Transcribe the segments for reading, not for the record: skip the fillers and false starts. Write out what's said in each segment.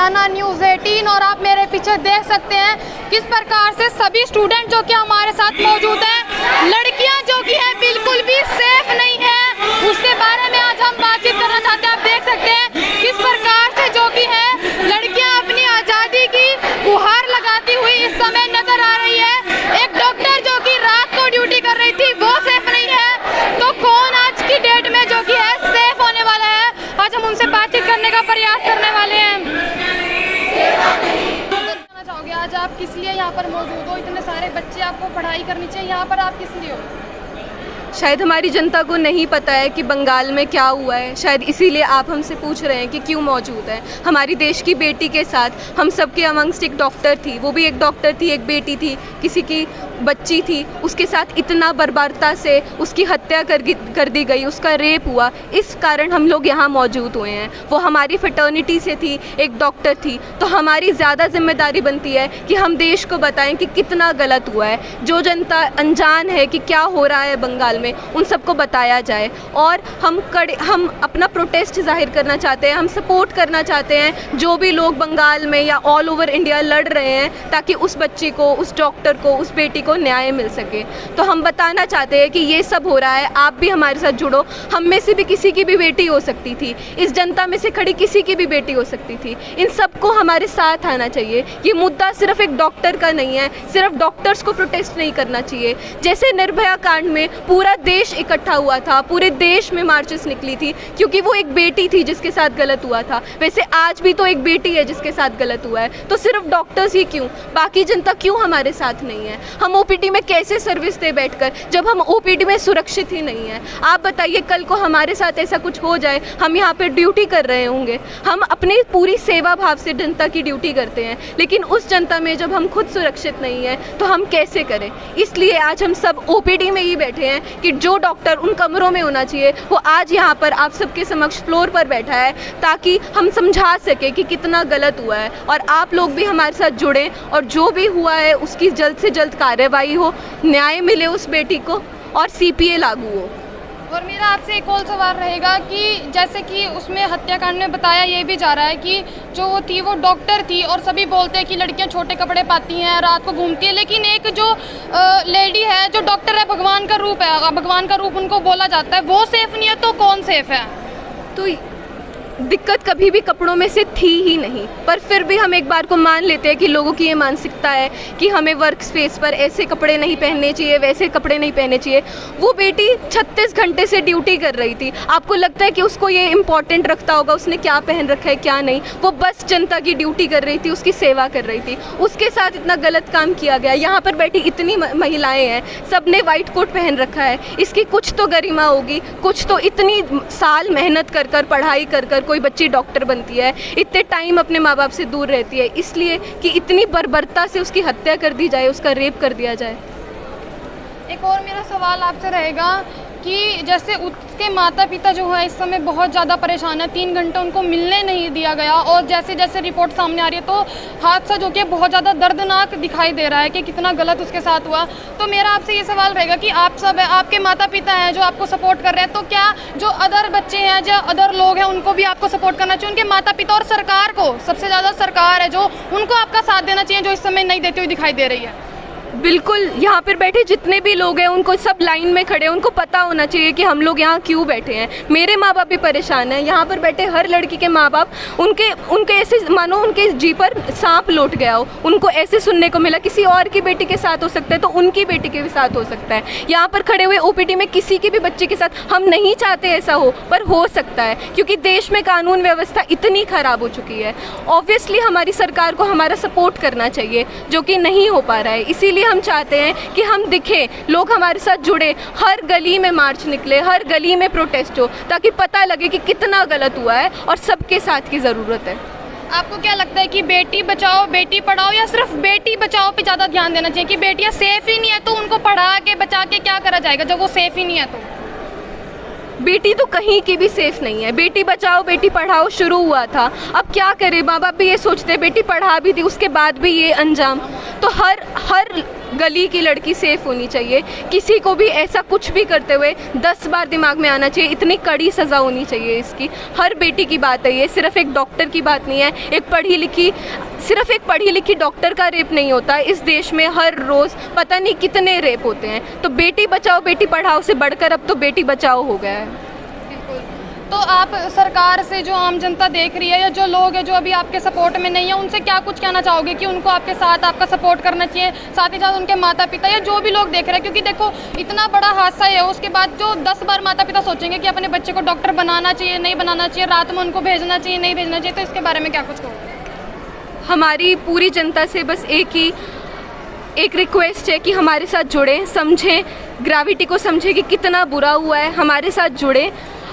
Haryana news 18 और आप मेरे पीछे देख सकते हैं किस प्रकार से सभी स्टूडेंट जो कि हमारे साथ मौजूद हैं, लड़कियां जो कि हैं बिल्कुल भी सेफ नहीं है, उसके बारे में आज हम बातचीत करना चाहते हैं। आप देख सकते हैं किस प्रकार से जो कि है लड़कियां अपनी आज़ादी की गुहार लगाती हुई इस समय नजर आ रही है। एक डॉक्टर जो कि रात को ड्यूटी कर रही थी वो सेफ नहीं है, तो कौन आज की डेट में जो कि है सेफ होने वाला है? आज हम उनसे बातचीत करने का प्रयास करने वाले हैं। कहना चाहोगे आज आप किस लिए यहाँ पर मौजूद हो? इतने सारे बच्चे, आपको पढ़ाई करनी चाहिए, यहाँ पर आप किस लिए हो? शायद हमारी जनता को नहीं पता है कि बंगाल में क्या हुआ है, शायद इसीलिए आप हमसे पूछ रहे हैं कि क्यों मौजूद है। हमारी देश की बेटी के साथ हम सबके अमंगस्ट एक डॉक्टर थी, वो भी एक डॉक्टर थी, एक बेटी थी, किसी की बच्ची थी, उसके साथ इतना बर्बरता से उसकी हत्या कर दी गई, उसका रेप हुआ। इस कारण हम लोग यहाँ मौजूद हुए हैं। वो हमारी फ्रेटर्निटी से थी, एक डॉक्टर थी, तो हमारी ज़्यादा जिम्मेदारी बनती है कि हम देश को बताएं कि कितना गलत हुआ है। जो जनता अनजान है कि क्या हो रहा है बंगाल में, उन सबको बताया जाए। और हम अपना प्रोटेस्ट जाहिर करना चाहते हैं, हम सपोर्ट करना चाहते हैं जो भी लोग बंगाल में या ऑल ओवर इंडिया लड़ रहे हैं, ताकि उस बच्ची को, उस डॉक्टर को, उस बेटी को न्याय मिल सके। तो हम बताना चाहते हैं कि ये सब हो रहा है, आप भी हमारे साथ जुड़ो। हम में से भी किसी की भी बेटी हो सकती थी, इस जनता में से खड़ी किसी की भी बेटी हो सकती थी। इन सबको हमारे साथ आना चाहिए। ये मुद्दा सिर्फ एक डॉक्टर का नहीं है, सिर्फ डॉक्टर्स को प्रोटेस्ट नहीं करना चाहिए। जैसे निर्भया कांड में पूरा देश इकट्ठा हुआ था, पूरे देश में मार्चेस निकली थी क्योंकि वो एक बेटी थी जिसके साथ गलत हुआ था, वैसे आज भी तो एक बेटी है जिसके साथ गलत हुआ है। तो सिर्फ डॉक्टर्स ही क्यों, बाकी जनता क्यों हमारे साथ नहीं है? हम ओपीडी में कैसे सर्विस दे बैठकर, जब हम ओपीडी में सुरक्षित ही नहीं है? आप बताइए, कल को हमारे साथ ऐसा कुछ हो जाए, हम यहाँ पे ड्यूटी कर रहे होंगे, हम अपनी पूरी सेवा भाव से जनता की ड्यूटी करते हैं, लेकिन उस जनता में जब हम खुद सुरक्षित नहीं है तो हम कैसे करें? इसलिए आज हम सब ओपीडी में ही बैठे हैं कि जो डॉक्टर उन कमरों में होना चाहिए वो आज यहाँ पर आप सबके समक्ष फ्लोर पर बैठा है, ताकि हम समझा सके कि कितना गलत हुआ है। और आप लोग भी हमारे साथ जुड़ें और जो भी हुआ है उसकी जल्द से जल्द कार्रवाई हो, न्याय मिले उस बेटी को और सीपीए लागू हो। और मेरा आपसे एक और सवाल रहेगा कि जैसे कि उसमें हत्याकांड में बताया ये भी जा रहा है कि जो वो थी वो डॉक्टर थी, और सभी बोलते हैं कि लड़कियां छोटे कपड़े पाती हैं, रात को घूमती है, लेकिन एक जो लेडी है जो डॉक्टर है, भगवान का रूप है, भगवान का रूप उनको बोला जाता है, वो सेफ नहीं है, तो कौन सेफ है? तो दिक्कत कभी भी कपड़ों में से थी ही नहीं, पर फिर भी हम एक बार को मान लेते हैं कि लोगों की ये मानसिकता है कि हमें वर्क स्पेस पर ऐसे कपड़े नहीं पहनने चाहिए, वैसे कपड़े नहीं पहनने चाहिए। वो बेटी 36 घंटे से ड्यूटी कर रही थी, आपको लगता है कि उसको ये इम्पोर्टेंट रखता होगा उसने क्या पहन रखा है क्या नहीं? वो बस जनता की ड्यूटी कर रही थी, उसकी सेवा कर रही थी, उसके साथ इतना गलत काम किया गया। यहाँ पर बैठी इतनी महिलाएँ हैं, सब ने वाइट कोट पहन रखा है, इसकी कुछ तो गरिमा होगी, कुछ तो इतनी साल मेहनत कर पढ़ाई कर कोई बच्ची डॉक्टर बनती है, इतने टाइम अपने माँ बाप से दूर रहती है, इसलिए कि इतनी बर्बरता से उसकी हत्या कर दी जाए, उसका रेप कर दिया जाए। एक और मेरा सवाल आपसे रहेगा कि जैसे उसके माता पिता जो है इस समय बहुत ज़्यादा परेशान है, 3 घंटे उनको मिलने नहीं दिया गया, और जैसे जैसे रिपोर्ट सामने आ रही है तो हादसा जो कि बहुत ज़्यादा दर्दनाक दिखाई दे रहा है कि कितना गलत उसके साथ हुआ। तो मेरा आपसे ये सवाल रहेगा कि आप सब आपके माता पिता हैं जो आपको सपोर्ट कर रहे हैं, तो क्या जो अदर बच्चे हैं, जो अदर लोग हैं, उनको भी आपको सपोर्ट करना चाहिए? उनके माता पिता और सरकार को, सबसे ज़्यादा सरकार है जो, उनको आपका साथ देना चाहिए जो इस समय नहीं देती हुई दिखाई दे रही है। बिल्कुल, यहाँ पर बैठे जितने भी लोग हैं उनको सब लाइन में खड़े, उनको पता होना चाहिए कि हम लोग यहाँ क्यों बैठे हैं। मेरे माँ बाप भी परेशान हैं, यहाँ पर बैठे हर लड़की के माँ बाप, उनके ऐसे मानो उनके जी पर सांप लौट गया हो, उनको ऐसे सुनने को मिला किसी और की बेटी के साथ हो सकता है तो उनकी बेटी के भी साथ हो सकता है। यहाँ पर खड़े हुए ओपीडी में किसी के भी बच्चे के साथ, हम नहीं चाहते ऐसा हो पर हो सकता है, क्योंकि देश में कानून व्यवस्था इतनी ख़राब हो चुकी है। ऑब्वियसली हमारी सरकार को हमारा सपोर्ट करना चाहिए, जो कि नहीं हो पा रहा है। इसीलिए हम चाहते हैं कि हम दिखें, लोग हमारे साथ जुड़े, हर गली में मार्च निकले, हर गली में प्रोटेस्ट हो, ताकि पता लगे कि कितना गलत हुआ है और सबके साथ की ज़रूरत है। आपको क्या लगता है कि बेटी बचाओ बेटी पढ़ाओ, या सिर्फ बेटी बचाओ पे ज़्यादा ध्यान देना चाहिए कि बेटियां सेफ ही नहीं है तो उनको पढ़ा के बचा के क्या करा जाएगा जब वो सेफ ही नहीं है? तो बेटी तो कहीं की भी सेफ नहीं है। बेटी बचाओ बेटी पढ़ाओ शुरू हुआ था, अब क्या करे, माँ बाप भी ये सोचते हैं, बेटी पढ़ा भी थी उसके बाद भी ये अंजाम। तो हर गली की लड़की सेफ़ होनी चाहिए। किसी को भी ऐसा कुछ भी करते हुए 10 बार दिमाग में आना चाहिए, इतनी कड़ी सज़ा होनी चाहिए इसकी। हर बेटी की बात है ये, सिर्फ एक डॉक्टर की बात नहीं है। सिर्फ एक पढ़ी लिखी डॉक्टर का रेप नहीं होता है। इस देश में हर रोज़ पता नहीं कितने रेप होते हैं। तो बेटी बचाओ बेटी पढ़ाओ से बढ़कर अब तो बेटी बचाओ हो गया है। तो आप सरकार से, जो आम जनता देख रही है या जो लोग हैं जो अभी आपके सपोर्ट में नहीं है, उनसे क्या कुछ कहना चाहोगे कि उनको आपके साथ आपका सपोर्ट करना चाहिए, साथ ही साथ उनके माता पिता या जो भी लोग देख रहे हैं? क्योंकि देखो इतना बड़ा हादसा है, उसके बाद जो 10 बार माता पिता सोचेंगे कि अपने बच्चे को डॉक्टर बनाना चाहिए, नहीं बनाना चाहिए, रात में उनको भेजना चाहिए, नहीं भेजना चाहिए, तो इसके बारे में क्या कुछ कहोगे? हमारी पूरी जनता से बस एक रिक्वेस्ट है कि हमारे साथ जुड़ें, समझें, ग्रेविटी को समझें कि कितना बुरा हुआ है, हमारे साथ जुड़ें।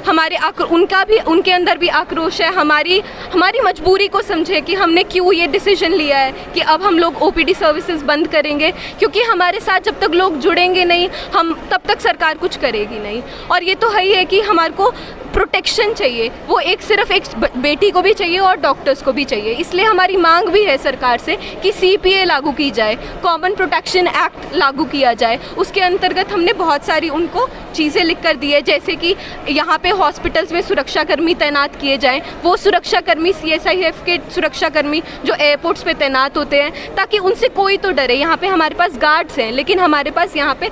उनके अंदर भी आक्रोश है, हमारी मजबूरी को समझे कि हमने क्यों ये डिसीजन लिया है कि अब हम लोग ओपीडी सर्विसेज बंद करेंगे, क्योंकि हमारे साथ जब तक लोग जुड़ेंगे नहीं हम तब तक सरकार कुछ करेगी नहीं। और ये तो है ही है कि हमारे को प्रोटेक्शन चाहिए, वो सिर्फ एक बेटी को भी चाहिए और डॉक्टर्स को भी चाहिए। इसलिए हमारी मांग भी है सरकार से कि CPA लागू की जाए, कॉमन प्रोटेक्शन एक्ट लागू किया जाए। उसके अंतर्गत हमने बहुत सारी उनको चीज़ें लिख कर दी है, जैसे कि यहाँ पे हॉस्पिटल्स में सुरक्षाकर्मी तैनात किए जाएं, वो सुरक्षाकर्मी CSIF के सुरक्षाकर्मी जो एयरपोर्ट्स पे तैनात होते हैं, ताकि उनसे कोई तो डरे। यहाँ पे हमारे पास गार्ड्स हैं, लेकिन हमारे पास यहाँ पे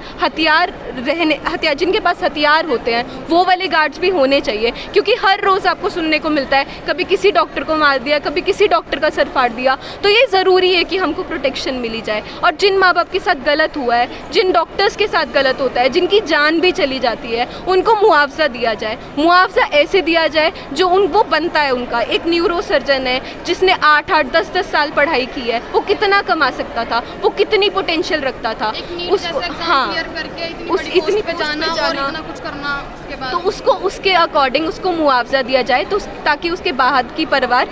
जिनके पास हथियार होते हैं वो वाले गार्ड्स भी होने चाहिए, क्योंकि हर रोज़ आपको सुनने को मिलता है कभी किसी डॉक्टर को मार दिया, कभी किसी डॉक्टर का सर फाड़ दिया। तो ये ज़रूरी है कि हमको प्रोटेक्शन मिली जाए। और जिन माँ बाप के साथ गलत हुआ है, जिन डॉक्टर्स के साथ गलत होता है, जिनकी जान भी चली जाती है, उनको मुआवजा दिया जाए। मुआवजा ऐसे दिया जाए जो वो बनता है उनका। एक न्यूरो सर्जन है जिसने 8-8, 10-10 साल पढ़ाई की है, वो कितना कमा सकता था, वो कितनी पोटेंशियल रखता था, उसको इतनी पे जाना और इतना कुछ करना, उसके बाद तो उसके अकॉर्डिंग उसको मुआवजा दिया जाए, तो ताकि उसके बाद की परिवार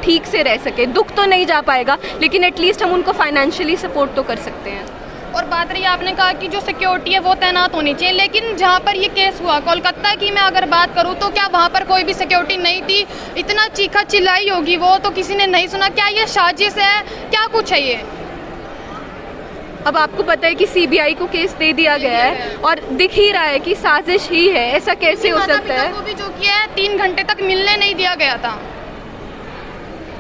ठीक से रह सके। दुख तो नहीं जा पाएगा, लेकिन एटलीस्ट हम उनको फाइनेंशियली सपोर्ट तो कर सकते हैं। और बात रही आपने कहा कि जो सिक्योरिटी है वो तैनात होनी चाहिए, लेकिन जहाँ पर ये केस हुआ कोलकाता की मैं अगर बात करूँ तो क्या वहाँ पर कोई भी सिक्योरिटी नहीं थी? इतना चीखा चिल्लाई होगी वो तो किसी ने नहीं सुना। क्या ये साजिश है, क्या कुछ है ये? अब आपको पता है कि CBI को केस दे दिया गया है और दिख ही रहा है कि साजिश ही है। ऐसा कैसे हो सकता है? वो भी जो किया है 3 घंटे तक मिलने नहीं दिया गया था।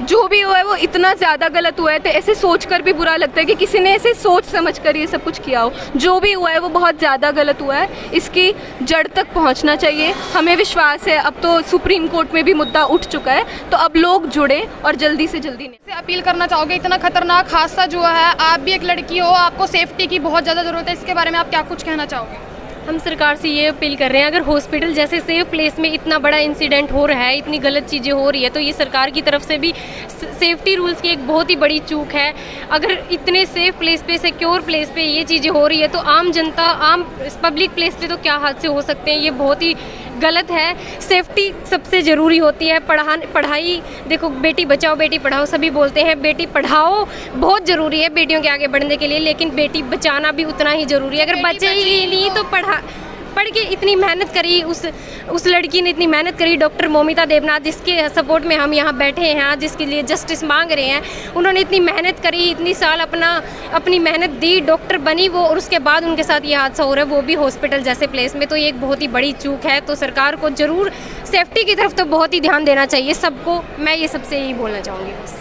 जो भी हुआ है वो इतना ज़्यादा गलत हुआ है, तो ऐसे सोचकर भी बुरा लगता है कि किसी ने ऐसे सोच समझ कर ये सब कुछ किया हो। जो भी हुआ है वो बहुत ज़्यादा गलत हुआ है, इसकी जड़ तक पहुंचना चाहिए। हमें विश्वास है अब तो सुप्रीम कोर्ट में भी मुद्दा उठ चुका है, तो अब लोग जुड़े और जल्दी से जल्दी अपील करना चाहोगे? इतना खतरनाक हादसा जो है, आप भी एक लड़की हो, आपको सेफ्टी की बहुत ज़्यादा ज़रूरत है, इसके बारे में आप क्या कुछ कहना चाहोगे? हम सरकार से ये अपील कर रहे हैं, अगर हॉस्पिटल जैसे सेफ प्लेस में इतना बड़ा इंसिडेंट हो रहा है, इतनी गलत चीज़ें हो रही है, तो ये सरकार की तरफ से भी सेफ्टी रूल्स की एक बहुत ही बड़ी चूक है। अगर इतने सेफ प्लेस पे, सिक्योर प्लेस पे ये चीज़ें हो रही है, तो आम जनता, आम पब्लिक प्लेस पे तो क्या हादसे हो सकते हैं? ये बहुत ही गलत है। सेफ्टी सबसे ज़रूरी होती है। पढ़ाई देखो, बेटी बचाओ बेटी पढ़ाओ सभी बोलते हैं, बेटी पढ़ाओ बहुत ज़रूरी है बेटियों के आगे बढ़ने के लिए, लेकिन बेटी बचाना भी उतना ही ज़रूरी है। अगर बचे ही नहीं तो पढ़ के इतनी मेहनत करी, उस लड़की ने इतनी मेहनत करी, डॉक्टर मोमिता देवनाथ, जिसके सपोर्ट में हम यहाँ बैठे हैं आज, जिसके लिए जस्टिस मांग रहे हैं, उन्होंने इतनी मेहनत करी, इतनी साल अपनी मेहनत दी, डॉक्टर बनी वो, और उसके बाद उनके साथ ये हादसा हो रहा है, वो भी हॉस्पिटल जैसे प्लेस में। तो ये एक बहुत ही बड़ी चूक है। तो सरकार को ज़रूर सेफ्टी की तरफ तो बहुत ही ध्यान देना चाहिए सबको। मैं ये सबसे यही बोलना चाहूँगी बस।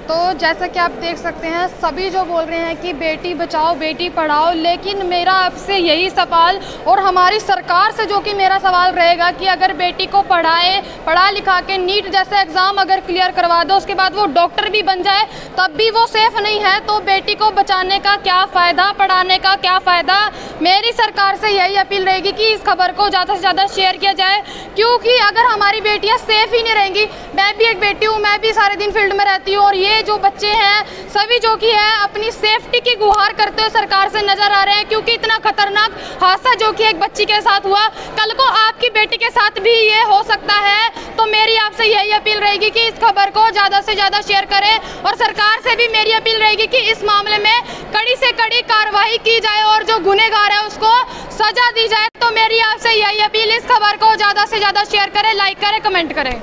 तो जैसा कि आप देख सकते हैं, सभी जो बोल रहे हैं कि बेटी बचाओ बेटी पढ़ाओ, लेकिन मेरा आपसे यही सवाल और हमारी सरकार से जो कि मेरा सवाल रहेगा कि अगर बेटी को पढ़ा लिखा के नीट जैसा एग्ज़ाम अगर क्लियर करवा दो, उसके बाद वो डॉक्टर भी बन जाए, तब भी वो सेफ़ नहीं है, तो बेटी को बचाने का क्या फ़ायदा, पढ़ाने का क्या फ़ायदा? मेरी सरकार से यही अपील रहेगी कि इस खबर को ज़्यादा से ज़्यादा शेयर किया जाए, क्योंकि अगर हमारी बेटियाँ सेफ़ ही नहीं रहेंगी, मैं भी एक बेटी हूँ, मैं भी सारे दिन फील्ड में रहती हूँ, और ये जो बच्चे हैं सभी जो कि है अपनी सेफ्टी की गुहार करते हुए सरकार से नजर आ रहे हैं, क्योंकि इतना खतरनाक हादसा जो कि एक बच्ची के साथ हुआ, कल को आपकी बेटी के साथ भी ये हो सकता है। तो मेरी आपसे यही अपील रहेगी कि इस खबर को ज़्यादा से ज़्यादा शेयर करें, और सरकार से भी मेरी अपील रहेगी कि इस मामले में कड़ी से कड़ी कार्रवाई की जाए और जो गुनहगार है उसको सजा दी जाए। तो मेरी आपसे यही अपील, इस खबर को ज़्यादा से ज़्यादा शेयर करें, लाइक करें, कमेंट करें।